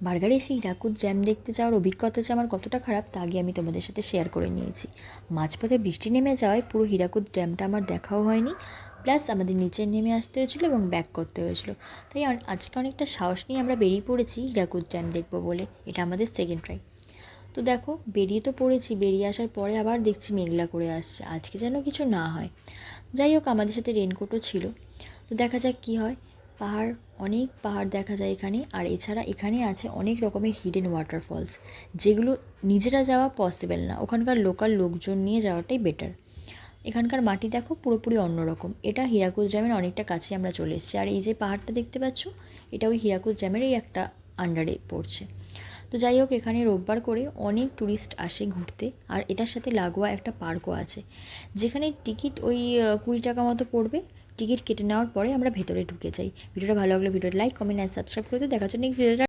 বার্গারে এসে হীরাকুদ ড্যাম দেখতে যাওয়ার অভিজ্ঞতা যে আমার কতটা খারাপ তা আগে আমি তোমাদের সাথে শেয়ার করে নিয়েছি। মাঝপথে বৃষ্টি নেমে যাওয়ায় পুরো হীরাকুদ ড্যামটা আমার দেখাও হয়নি, প্লাস আমাদের নিচে নেমে আসতে হয়েছিলো এবং ব্যাক করতে হয়েছিলো। তাই আজকে অনেকটা সাহস নিয়ে আমরা বেরিয়ে পড়েছি হীরাকুদ ড্যাম দেখবো বলে। এটা আমাদের সেকেন্ড ট্রাই। তো দেখো, বেরিয়ে তো পড়েছি, বেরিয়ে আসার পরে আবার দেখছি মেঘলা করে আসছে, আজকে যেন কিছু না হয়। যাই হোক, আমাদের সাথে রেনকোটও ছিল। তো দেখা যাক কী হয়। পাহাড়, অনেক পাহাড় দেখা যায় এখানে। আর এছাড়া এখানে আছে অনেক রকমের হিডেন ওয়াটারফলস, যেগুলো নিজেরা যাওয়া পসিবল না, ওখানকার লোকাল লোকজন নিয়ে যাওয়াটাই বেটার। এখানকার মাটি দেখো পুরোপুরি অন্যরকম। এটা হীরাকুদ ড্যামের অনেকটা কাছে আমরা চলে এসেছি। আর এই যে পাহাড়টা দেখতে পাচ্ছ, এটা ওই হীরাকুদ ড্যামেরই একটা আন্ডারে পড়ছে। তো যাই হোক, এখানে রোববার করে অনেক ট্যুরিস্ট আসে ঘুরতে। আর এটার সাথে লাগোয়া একটা পার্কও আছে, যেখানে টিকিট ওই 20 টাকা মতো পড়বে। টিকিট কেটে নেওয়ার পরে আমরা ভেতরে ঢুকে যাই। ভিডিওটা ভালো লাগলে ভিডিওটা লাইক, কমেন্ট অ্যান্ড সাবস্ক্রাইব করে দিও। দেখার জন্য নেক্সট ভিডিওটা।